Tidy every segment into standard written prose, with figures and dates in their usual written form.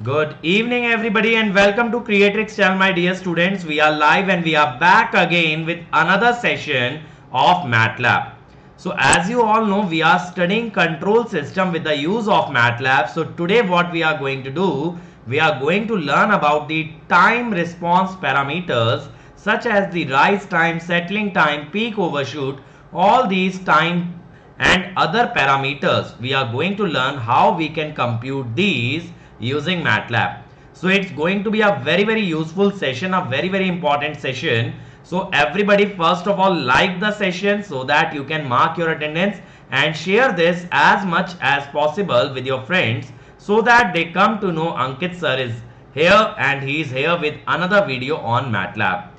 Good evening, everybody, and welcome to Creatrix channel, my dear students. We are live and we are back again with another session of MATLAB. So, as you all know, we are studying control system with the use of MATLAB. So, today, what we are going to do, we are going to learn about the time response parameters such as the rise time, settling time, peak overshoot, all these time and other parameters. We are going to learn how we can compute these using MATLAB. So it's going to be a very useful session, a very important session. So everybody, first of all, like the session so that you can mark your attendance and share this as much as possible with your friends so that they come to know Ankit sir is here and he is here with another video on MATLAB.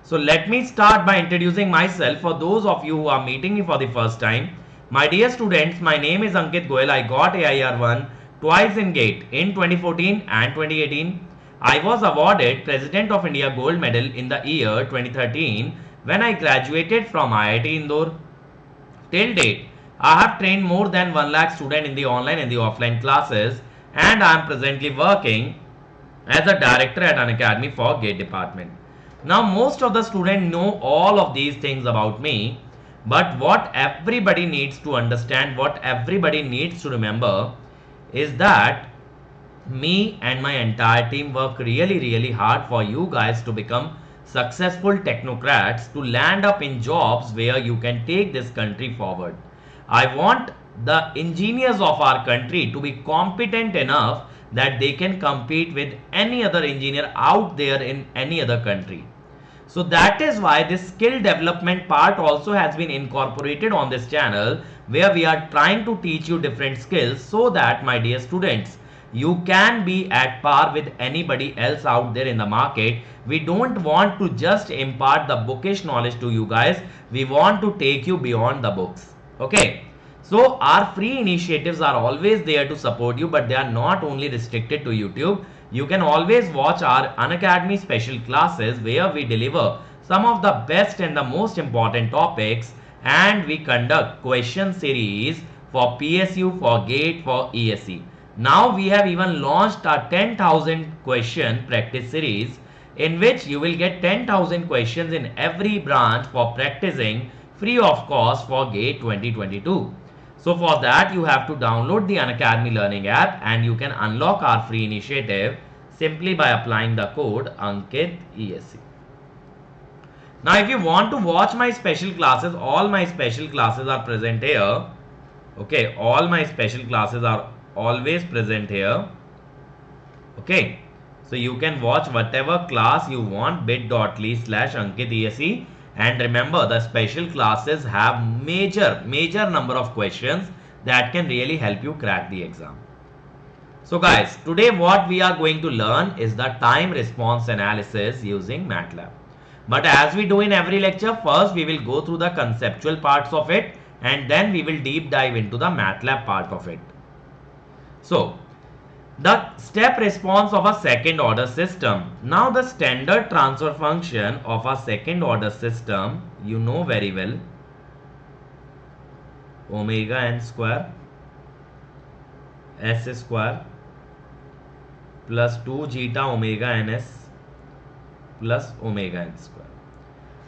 So let me start by introducing myself for those of you who are meeting me for the first time. My dear students, my name is Ankit Goyal. I got AIR1 twice in GATE in 2014 and 2018. I was awarded President of India Gold Medal in the year 2013 when I graduated from IIT Indore. Till date, I have trained more than 1 lakh students in the online and the offline classes, and I am presently working as a director at an academy for GATE department. Now, most of the students know all of these things about me, but what everybody needs to understand, what everybody needs to remember is that me and my entire team work really hard for you guys to become successful technocrats to land up in jobs where you can take this country forward. I want the engineers of our country to be competent enough that they can compete with any other engineer out there in any other country. So that is why this skill development part also has been incorporated on this channel, where we are trying to teach you different skills so that, my dear students, you can be at par with anybody else out there in the market. We don't want to just impart the bookish knowledge to you guys. We want to take you beyond the books. Okay. So our free initiatives are always there to support you, but they are not only restricted to YouTube. You can always watch our Unacademy special classes where we deliver some of the best and the most important topics, and we conduct question series for PSU, for GATE, for ESE. Now we have even launched our 10,000 question practice series in which you will get 10,000 questions in every branch for practicing free of cost for GATE 2022. So for that you have to download the Unacademy Learning app and you can unlock our free initiative simply by applying the code Ankit ESE. Now if you want to watch my special classes, all my special classes are present here. Okay, all my special classes are always present here. Okay, so you can watch whatever class you want, bit.ly/Ankit ESE. And remember, the special classes have major number of questions that can really help you crack the exam. So guys, today what we are going to learn is the time response analysis using MATLAB. But as we do in every lecture, first we will go through the conceptual parts of it and then we will deep dive into the MATLAB part of it. So, the step response of a second order system. Now the standard transfer function of a second order system, you know very well, omega n square s square plus 2 zeta omega ns plus omega n square.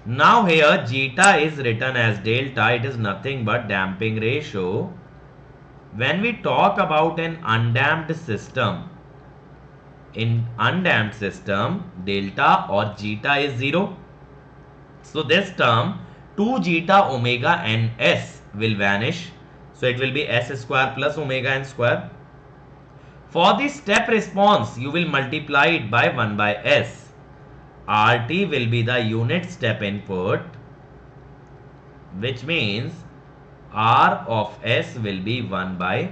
Now here zeta is written as delta, it is nothing but damping ratio. When we talk about an undamped system, in undamped system, delta or zeta is 0. So this term 2 zeta omega ns will vanish. So it will be s square plus omega n square. For the step response, you will multiply it by 1 by s. RT will be the unit step input, which means R of S will be 1 by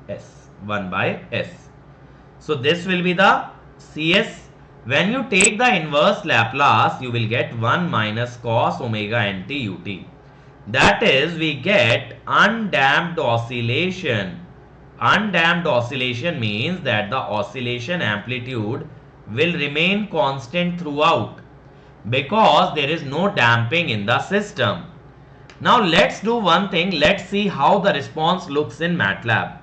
S. 1 by S. So this will be the CS. When you take the inverse Laplace, you will get 1 minus cos omega nt ut. That is, we get undamped oscillation. Undamped oscillation means that the oscillation amplitude will remain constant throughout because there is no damping in the system. Now let's do one thing. Let's see how the response looks in MATLAB.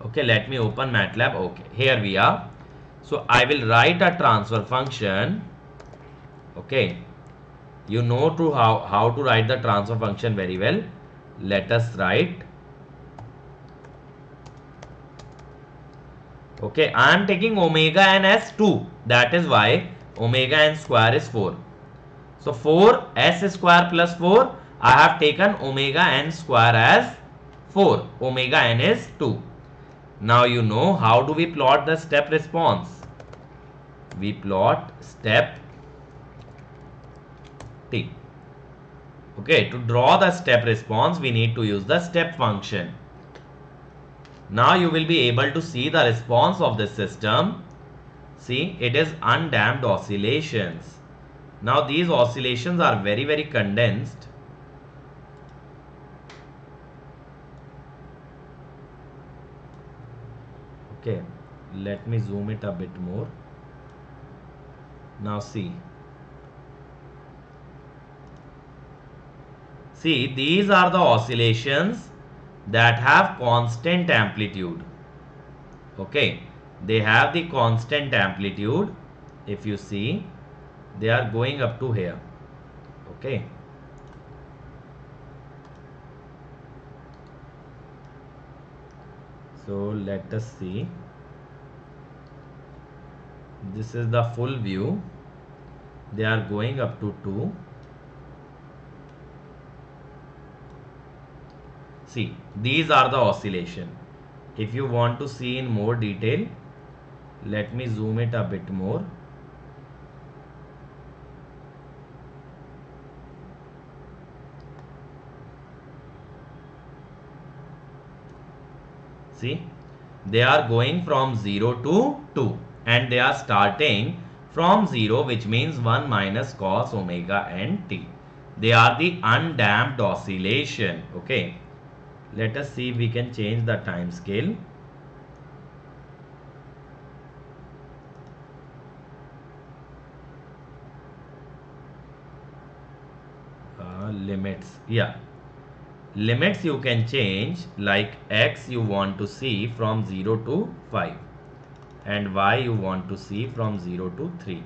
Okay, let me open MATLAB. Okay, here we are. So I will write a transfer function. Okay, you know to how to write the transfer function very well. Let us write. Okay, I am taking omega n as 2. That is why omega n square is 4. So 4 s square plus 4, I have taken omega n square as 4. Omega n is 2. Now you know how do we plot the step response. We plot step t. Okay, to draw the step response, we need to use the step function. Now you will be able to see the response of the system. See, it is undamped oscillations. Now these oscillations are very condensed. Okay, let me zoom it a bit more. Now see, these are the oscillations that have constant amplitude. Okay, they have the constant amplitude. If you see, they are going up to here. Okay, so let us see. This is the full view. They are going up to 2. See, these are the oscillation. If you want to see in more detail, let me zoom it a bit more. See, they are going from 0 to 2 and they are starting from 0, which means 1 minus cos omega n t. They are the undamped oscillation. Okay, let us see if we can change the time scale. Limits, yeah, limits you can change, like x you want to see from 0 to 5 and y you want to see from 0 to 3.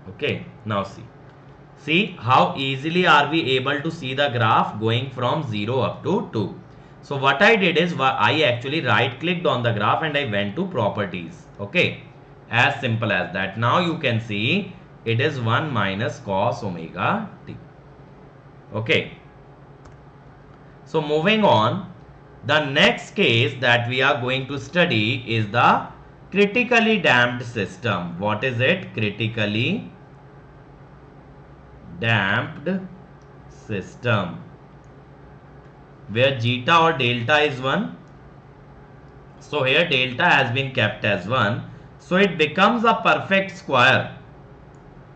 Okay, now see how easily are we able to see the graph going from 0 up to 2. So what I did is I actually right clicked on the graph and I went to properties. Okay, as simple as that. Now you can see it is 1 minus cos omega t. Okay, so moving on, the next case that we are going to study is the critically damped system. What is it? Critically damped system, where zeta or delta is 1. So here delta has been kept as 1. So it becomes a perfect square,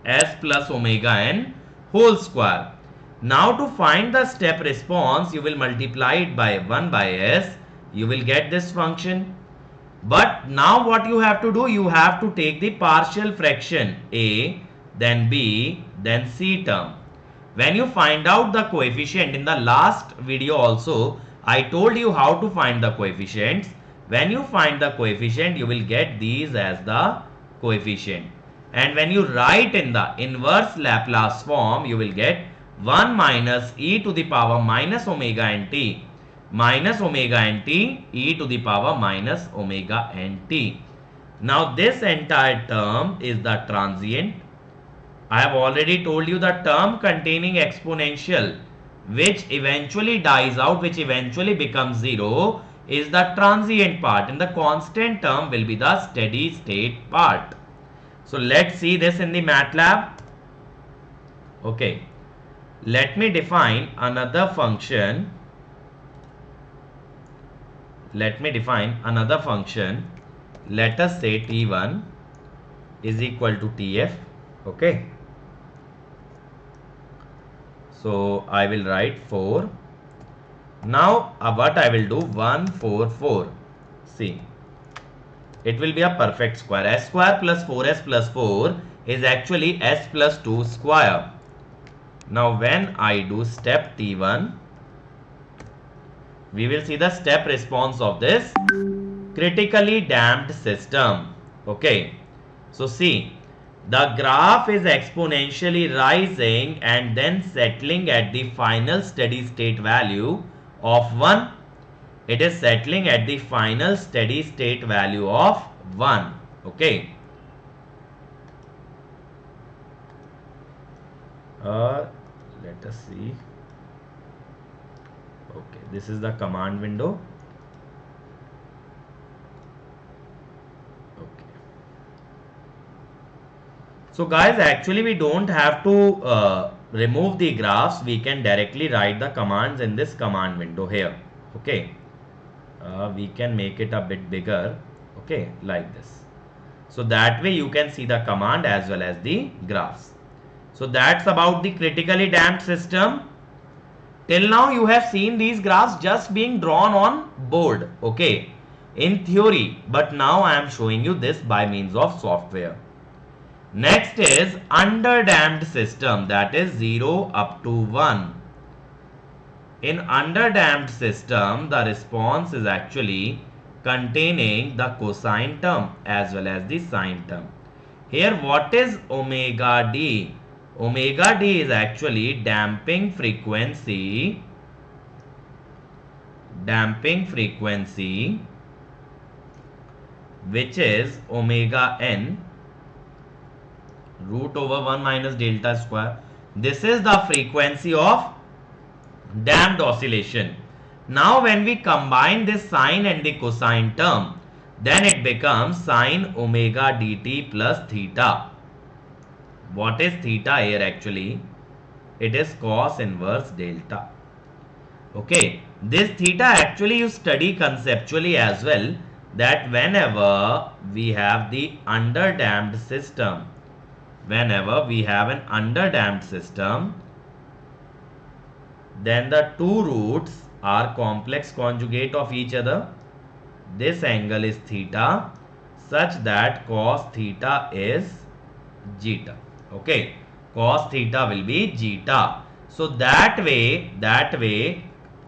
s plus omega n whole square. Now to find the step response, you will multiply it by 1 by s. You will get this function. But now what you have to do, you have to take the partial fraction a, then b, then c term. When you find out the coefficient, in the last video also, I told you how to find the coefficients. When you find the coefficient, you will get these as the coefficient. And when you write in the inverse Laplace form, you will get 1 minus e to the power minus omega n t minus omega n t e to the power minus omega n t. Now this entire term is the transient. I have already told you the term containing exponential which eventually dies out, which eventually becomes 0, is the transient part, and the constant term will be the steady state part. So let's see this in the MATLAB. Okay, let me define another function. Let us say t1 is equal to tf. Okay, so I will write 4. Now what I will do, 1 4 4. See, it will be a perfect square. S square plus 4s plus 4 is actually s plus 2 square. Now when I do step t1, We will see the step response of this critically damped system. Okay. So see, the graph is exponentially rising and then settling at the final steady state value of 1. It is settling at the final steady state value of 1. Okay. Let us see. Okay, this is the command window. Okay. So guys, actually we don't have to remove the graphs. We can directly write the commands in this command window here. Okay. We can make it a bit bigger. Okay, like this. So that way you can see the command as well as the graphs. So that's about the critically damped system. Till now you have seen these graphs just being drawn on board, okay, in theory, but now I am showing you this by means of software. Next is underdamped system, that is 0 up to 1. In underdamped system, the response is actually containing the cosine term as well as the sine term. Here what is omega d? Omega d is actually damping frequency which is omega n root over 1 minus delta square. This is the frequency of damped oscillation. Now when we combine this sine and the cosine term, then it becomes sine omega dt plus theta. What is theta here actually? It is cos inverse delta. Okay, this theta actually you study conceptually as well, that whenever we have the underdamped system, then the two roots are complex conjugate of each other. This angle is theta such that cos theta is zeta. Okay, cos theta will be zeta. So that way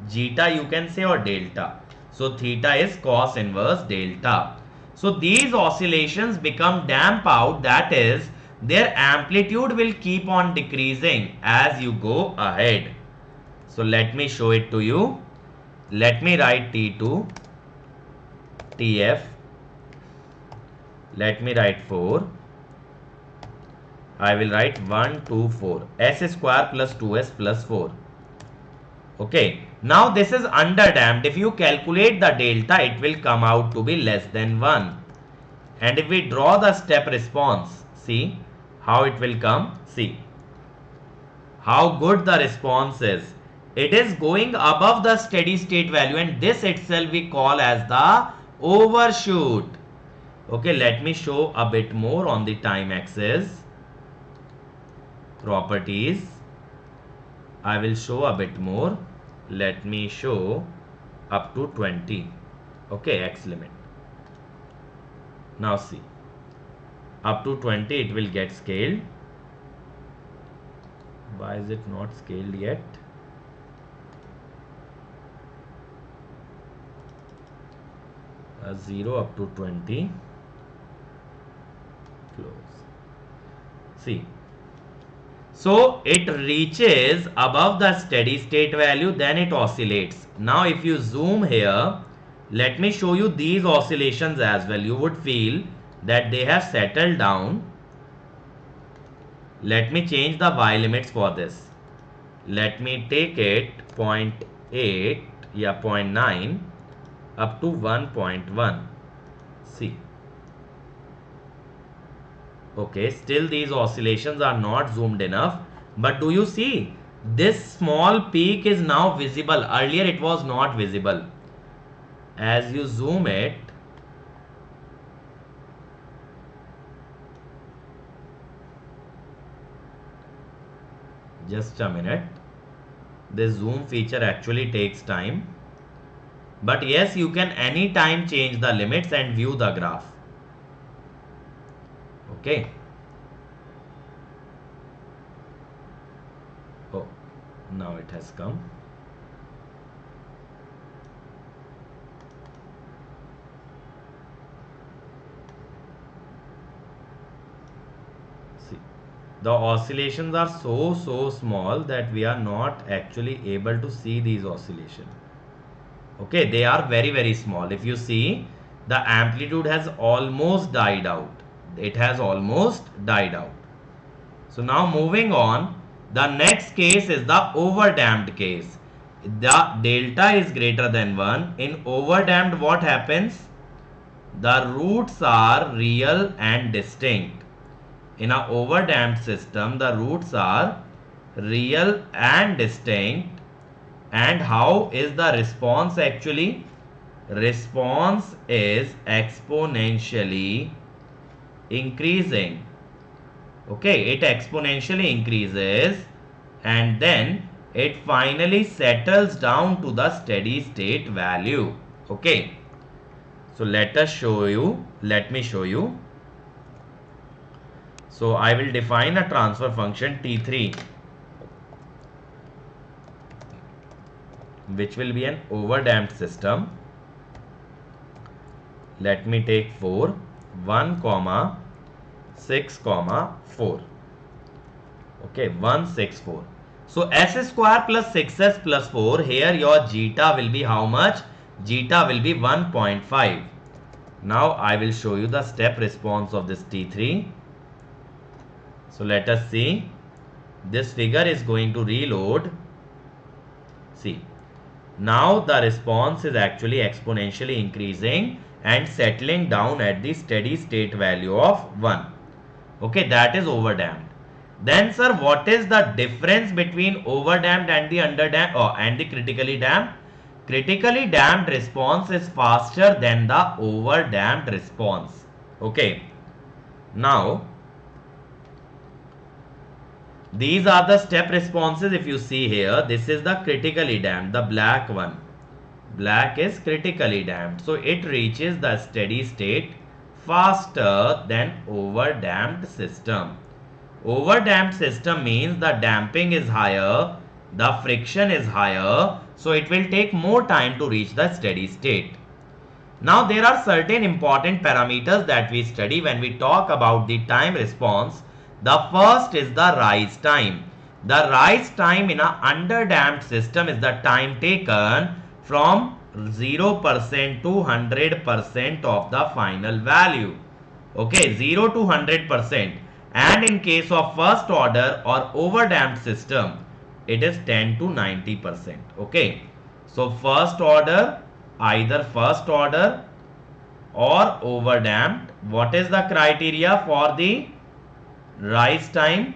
zeta you can say, or delta. So theta is cos inverse delta. So these oscillations become damp out, that is their amplitude will keep on decreasing as you go ahead. So let me show it to you. Let me write T2, TF. Let me write 4. I will write 1, 2, 4. S square plus 2s plus 4. Okay. Now this is underdamped. If you calculate the delta, it will come out to be less than 1. And if we draw the step response, see how it will come. See how good the response is. It is going above the steady state value, and this itself we call as the overshoot. Okay, let me show a bit more on the time axis. Properties. I will show a bit more. Let me show up to 20. Okay, X limit. Now see, up to 20 it will get scaled. Why is it not scaled yet? A 0 up to 20. Close. See, so it reaches above the steady state value, then it oscillates. Now if you zoom here, let me show you these oscillations as well. You would feel that they have settled down. Let me change the y limits for this. Let me take it 0.8, yeah, 0.9 up to 1.1. See. Okay, still these oscillations are not zoomed enough, but do you see this small peak is now visible? Earlier it was not visible. As you zoom it, just a minute, this zoom feature actually takes time, but yes, you can anytime change the limits and view the graph. Okay. Oh, now it has come. the oscillations are so small that we are not actually able to see these oscillations. Okay, they are very small. If you see, the amplitude has almost died out. It has almost died out. So now moving on, the next case is the overdamped case. The delta is greater than 1. In overdamped, what happens? The roots are real and distinct. In a overdamped system, the roots are real and distinct. And how is the response actually? Response is exponentially increasing. Okay, it exponentially increases and then it finally settles down to the steady state value. Okay, so let me show you. So I will define a transfer function T3, which will be an overdamped system. Let me take 4, 1 comma 6 comma 4. Okay, 1 6 4. So s square plus 6s plus 4, here your zeta will be how much? Zeta will be 1.5. Now I will show you the step response of this T3. So let us see. This figure is going to reload. See, now the response is actually exponentially increasing and settling down at the steady state value of 1. Okay, that is overdamped. Then sir, what is the difference between overdamped and the underdamped and the critically damped? Critically damped response is faster than the overdamped response. Okay, now these are the step responses. If you see here, this is the critically damped, the black one. Black is critically damped. So it reaches the steady state faster than overdamped system. Overdamped system means the damping is higher, the friction is higher, so it will take more time to reach the steady state. Now there are certain important parameters that we study when we talk about the time response. The first is the rise time. The rise time in a underdamped system is the time taken from 0% to 100% of the final value. Okay, 0 to 100%. And in case of first order or overdamped system, it is 10 to 90%. Okay, so first order, either first order or overdamped. What is the criteria for the rise time?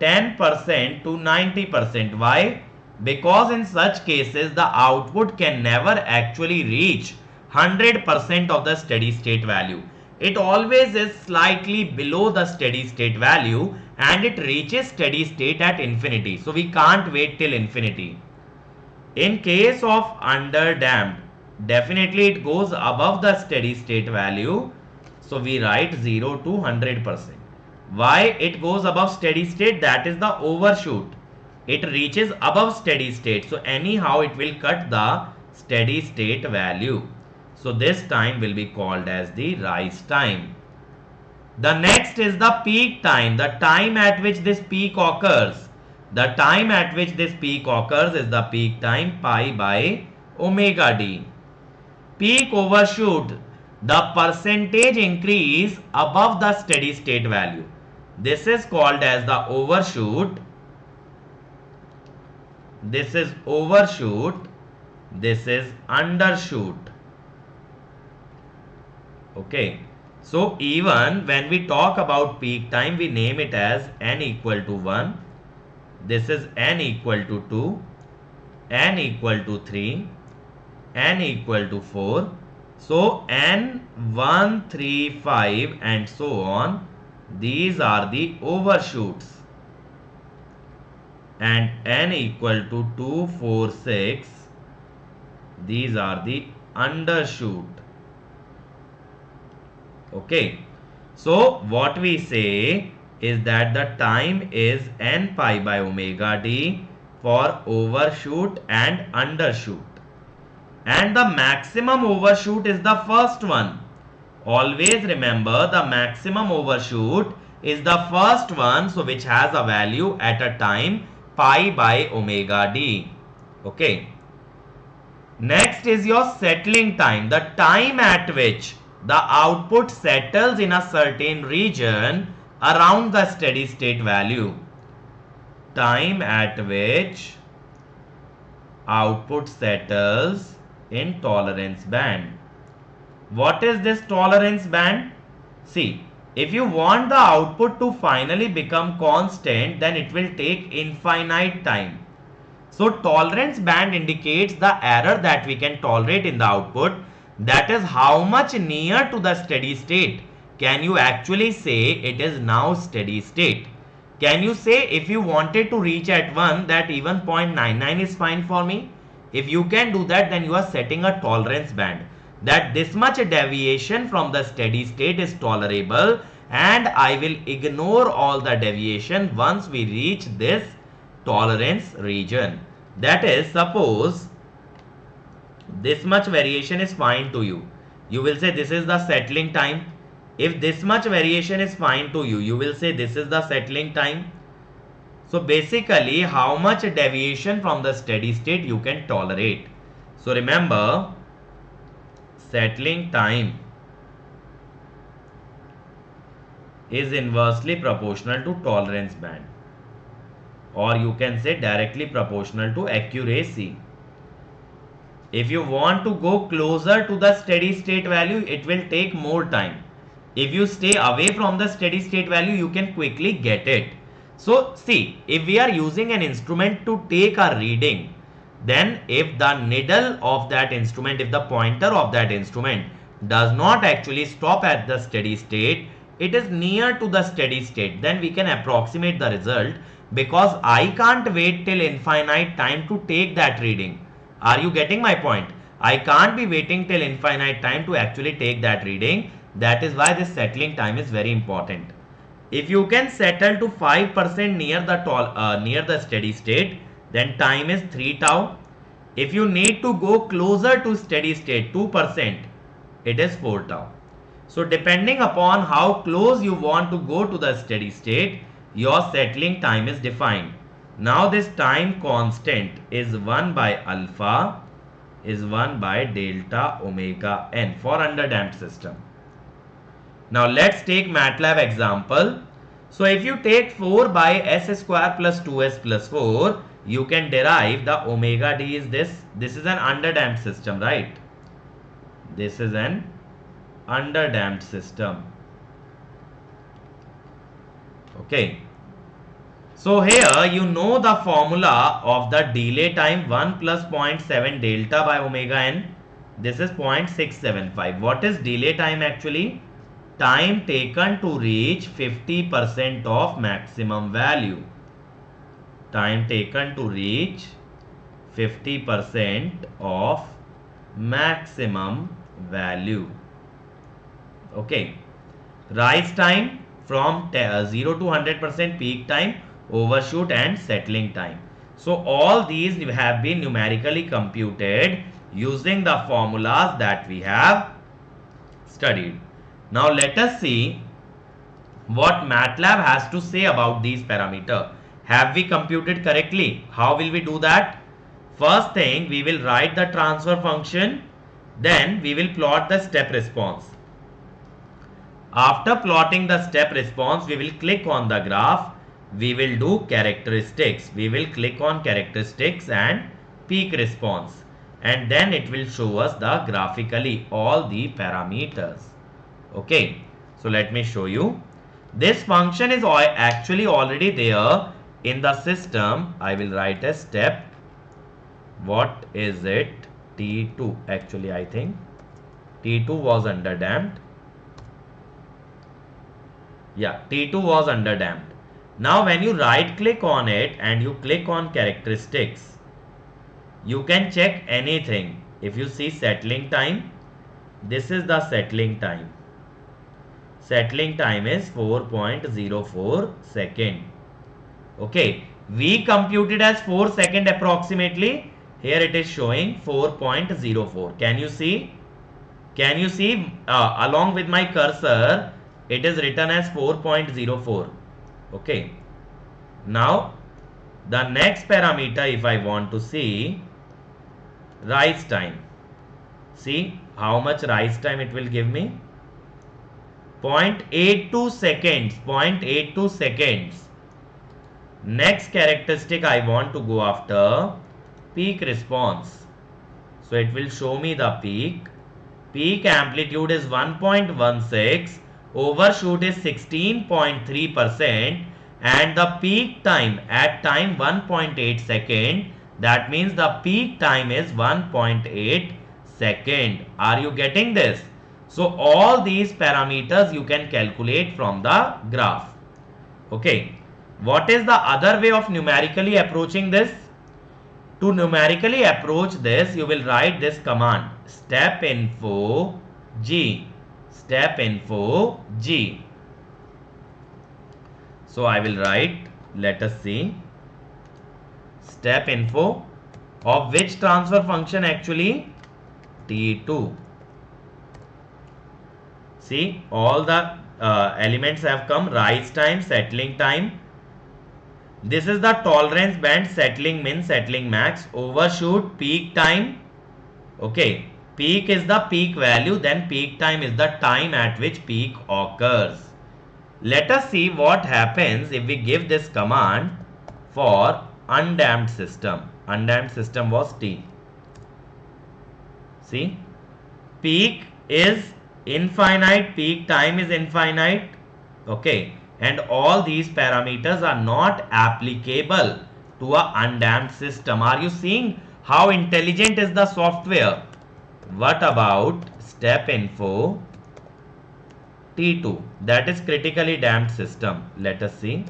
10% to 90%. Why? Because in such cases the output can never actually reach 100% of the steady state value. It always is slightly below the steady state value and it reaches steady state at infinity. So we can't wait till infinity. In case of underdamped, definitely it goes above the steady state value. So we write 0 to 100%. Why it goes above steady state? That is the overshoot. It reaches above steady state. So anyhow it will cut the steady state value. So this time will be called as the rise time. The next is the peak time. The time at which this peak occurs. The time at which this peak occurs is the peak time pi by omega d. Peak overshoot, the percentage increase above the steady state value. This is called as the overshoot. This is overshoot. This is undershoot. Okay. So even when we talk about peak time, we name it as n equal to 1. This is n equal to 2, n equal to 3, n equal to 4. So n, 1, 3, 5 and so on. These are the overshoots. And n equal to 2, 4, 6. These are the undershoot. Okay. So what we say is that the time is n pi by omega d for overshoot and undershoot. And the maximum overshoot is the first one. Always remember the maximum overshoot is the first one, so which has a value at a time pi by omega d. Okay. Next is your settling time, the time at which the output settles in a certain region around the steady state value. Time at which output settles in tolerance band. What is this tolerance band? See, if you want the output to finally become constant, then it will take infinite time. So tolerance band indicates the error that we can tolerate in the output, that is how much near to the steady state can you actually say it is now steady state. Can you say if you wanted to reach at 1 that even 0.99 is fine for me? If you can do that, then you are setting a tolerance band that this much deviation from the steady state is tolerable, and I will ignore all the deviation once we reach this tolerance region. That is, suppose this much variation is fine to you, you will say this is the settling time. If this much variation is fine to you, you will say this is the settling time. So basically, how much deviation from the steady state you can tolerate. So remember, settling time is inversely proportional to tolerance band, or you can say directly proportional to accuracy. If you want to go closer to the steady state value, it will take more time. If you stay away from the steady state value, you can quickly get it. So see, if we are using an instrument to take a reading, then if the needle of that instrument, if the pointer of that instrument does not actually stop at the steady state, it is near to the steady state, then we can approximate the result, because I can't wait till infinite time to take that reading. Are you getting my point? I can't be waiting till infinite time to actually take that reading. That is why this settling time is very important. If you can settle to 5% near the steady state, then time is 3 tau. If you need to go closer to steady state 2%, it is 4 tau. So depending upon how close you want to go to the steady state, your settling time is defined. Now this time constant is 1 by alpha is 1 by delta omega n for underdamped system. Now let's take MATLAB example. So if you take 4 by s square plus 2s plus 4, you can derive the omega d is this. This is an underdamped system, right? This is an underdamped system. Okay. So here you know the formula of the delay time, 1 plus 0.7 delta by omega n. This is 0.675. What is delay time actually? Time taken to reach 50% of maximum value. Time taken to reach 50% of maximum value. Okay. Rise time from 0 to 100%, peak time, overshoot, and settling time. So all these have been numerically computed using the formulas that we have studied. Now let us see what MATLAB has to say about these parameters. Have we computed correctly? How will we do that? First thing, we will write the transfer function, then we will plot the step response. After plotting the step response, we will click on the graph. We will do characteristics. We will click on characteristics and peak response, and then it will show us the graphically all the parameters. Okay, so let me show you. This function is actually already there in the system. I will write a step. What is it? T2. Actually, I think T2 was underdamped. Yeah, T2 was underdamped. Now when you right click on it and you click on characteristics, you can check anything. If you see settling time, this is the settling time. Settling time is 4.04 second. Okay, we computed as 4 second approximately. Here it is showing 4.04. Can you see? Can you see along with my cursor? it is written as 4.04. Okay. Now the next parameter, if I want to see rise time, see how much rise time it will give me. 0.82 seconds. 0.82 seconds. Next characteristic I want to go after, peak response. So it will show me the peak. Peak amplitude is 1.16, overshoot is 16.3%, and the peak time at time 1.8 second. That means the peak time is 1.8 second. Are you getting this? So all these parameters you can calculate from the graph. Okay. What is the other way of numerically approaching this? To numerically approach this, you will write this command, step info g. Step info g. So I will write, let us see, step info of which transfer function actually? T2. See, all the elements have come, rise time, settling time. This is the tolerance band, settling min, settling max, overshoot, peak time. Okay, peak is the peak value, then peak time is the time at which peak occurs. Let us see what happens if we give this command for undamped system. Undamped system was T. See, peak is infinite, peak time is infinite. Okay, and all these parameters are not applicable to a undamped system. Are you seeing how intelligent is the software? What about step info T2? That is critically damped system. Let us see.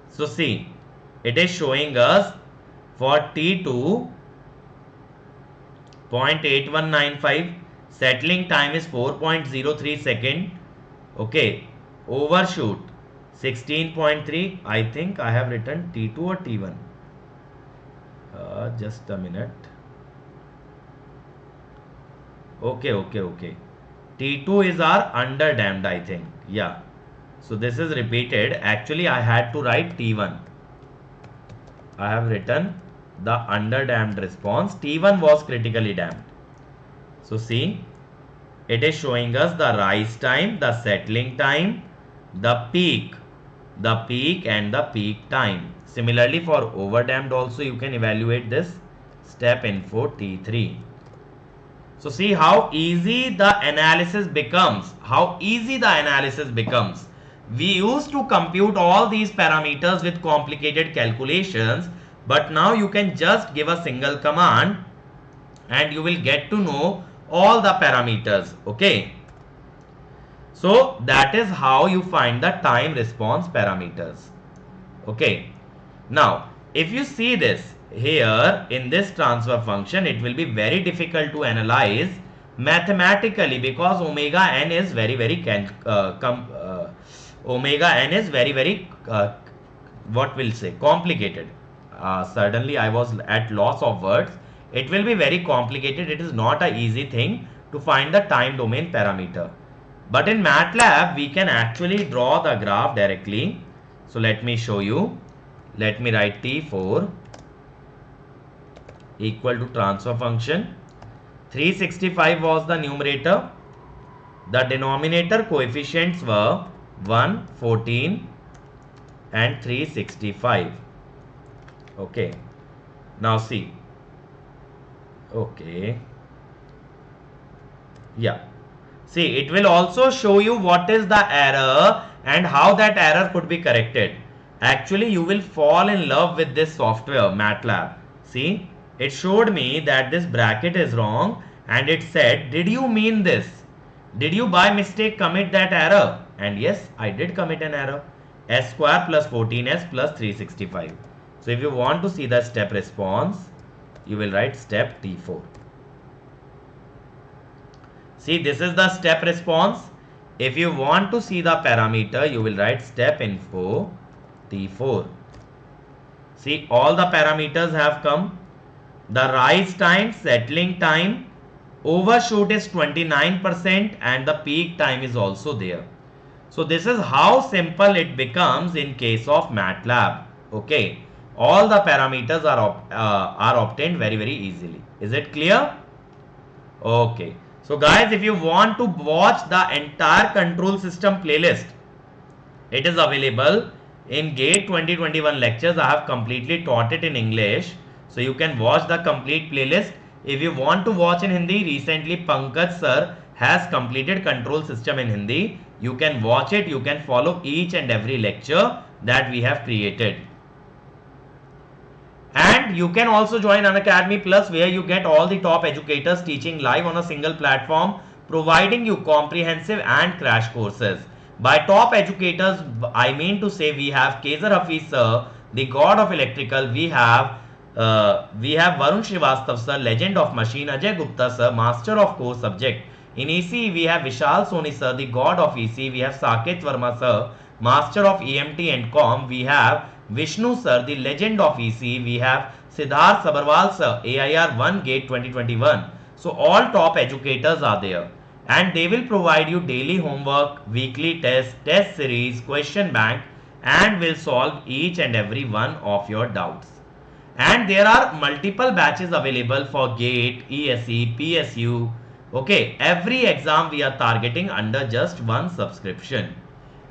So see, it is showing us for T2 0.8195, settling time is 4.03 second. Okay, overshoot 16.3. I think I have written T2 or T1. Just a minute. Okay. T2 is our under damped, I think. Yeah. So this is repeated. Actually, I had to write T1. I have written the under damped response. T1 was critically damped. So see, it is showing us the rise time, the settling time, the peak and the peak time. Similarly, for overdamped also you can evaluate this, step info T3. So see how easy the analysis becomes. We used to compute all these parameters with complicated calculations, but now you can just give a single command and you will get to know all the parameters. Okay. So that is how you find the time response parameters. Okay. Now, if you see this here in this transfer function, it will be very difficult to analyze mathematically because omega n is very complicated. Suddenly I was at loss of words. It will be very complicated. It is not an easy thing to find the time domain parameter. But in MATLAB, we can actually draw the graph directly. So let me show you. Let me write T4 equal to transfer function. 365 was the numerator. The denominator coefficients were 1, 14 and 365. Okay. Now see. Okay. Yeah. See, it will also show you what is the error and how that error could be corrected. Actually, you will fall in love with this software, MATLAB. See, it showed me that this bracket is wrong and it said, did you mean this? Did you by mistake commit that error? And yes, I did commit an error. S square plus 14s plus 365. So if you want to see the step response, you will write step T4. See, this is the step response. If you want to see the parameter, you will write step info T4. See, all the parameters have come. The rise time, settling time, overshoot is 29% and the peak time is also there. So this is how simple it becomes in case of MATLAB. Okay, all the parameters are obtained very easily. Is it clear? Okay. So guys, if you want to watch the entire control system playlist, it is available in GATE 2021 lectures. I have completely taught it in English. So you can watch the complete playlist. If you want to watch in Hindi, recently Pankaj sir has completed control system in Hindi. You can watch it. You can follow each and every lecture that we have created. And you can also join Unacademy Plus, where you get all the top educators teaching live on a single platform, providing you comprehensive and crash courses. By top educators, I mean to say we have Kezer Hafiz sir, the god of electrical. We have Varun Srivastav sir, legend of machine. Ajay Gupta sir, master of core subject. In EC, we have Vishal Soni sir, the god of EC. We have Saket Verma sir, master of EMT and Com. We have Vishnu sir, the legend of EC. We have Siddharth Sabharwal sir, AIR 1 GATE 2021. So all top educators are there, and they will provide you daily homework, weekly tests, test series, question bank, and will solve each and every one of your doubts. And there are multiple batches available for GATE, ESE, PSU. Okay, every exam we are targeting under just one subscription.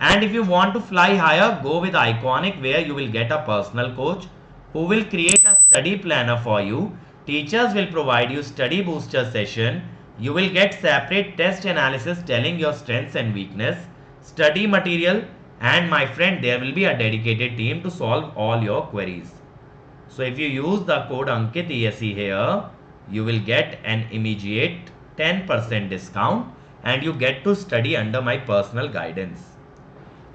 And if you want to fly higher, go with Iconic, where you will get a personal coach who will create a study planner for you. Teachers will provide you study booster session. You will get separate test analysis telling your strengths and weakness, study material, and my friend, there will be a dedicated team to solve all your queries. So if you use the code Ankit ESE here, you will get an immediate 10% discount and you get to study under my personal guidance.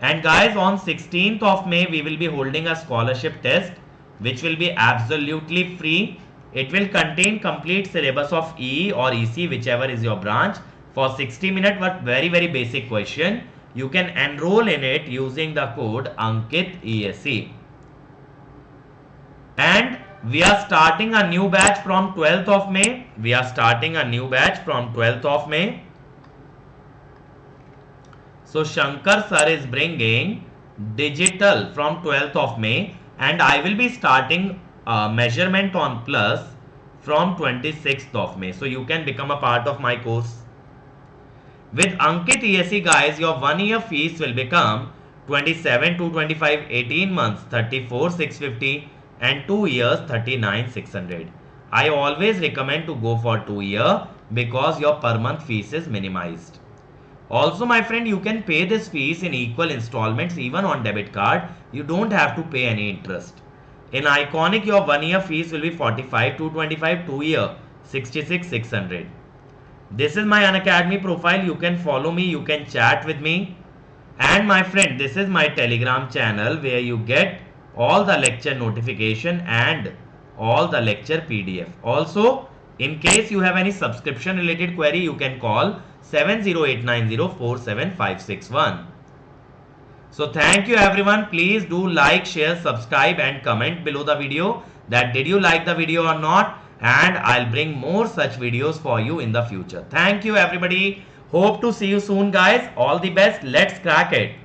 And guys, on 16th of May, we will be holding a scholarship test which will be absolutely free. It will contain complete syllabus of EE or EC, whichever is your branch, for 60 minutes, but very basic question. You can enroll in it using the code Ankit ESE. And we are starting a new batch from 12th of May. So Shankar sir is bringing digital from 12th of May, and I will be starting measurement on plus from 26th of May. So you can become a part of my course. With Ankit ESE guys, your 1 year fees will become 27,225, 18 months 34,650, and 2 years 39,600. I always recommend to go for 2 year because your per month fees is minimized. Also my friend, you can pay this fees in equal installments even on debit card. You don't have to pay any interest. In Iconic, your 1 year fees will be 45,225, 2 year 66,600. This is my Unacademy profile. You can follow me, you can chat with me. And my friend, this is my Telegram channel where you get all the lecture notification and all the lecture PDF. Also, in case you have any subscription related query, you can call 70890 So thank you everyone. Please do like, share, subscribe and comment below the video that did you like the video or not, and I'll bring more such videos for you in the future. Thank you everybody. Hope to see you soon guys. All the best. Let's crack it.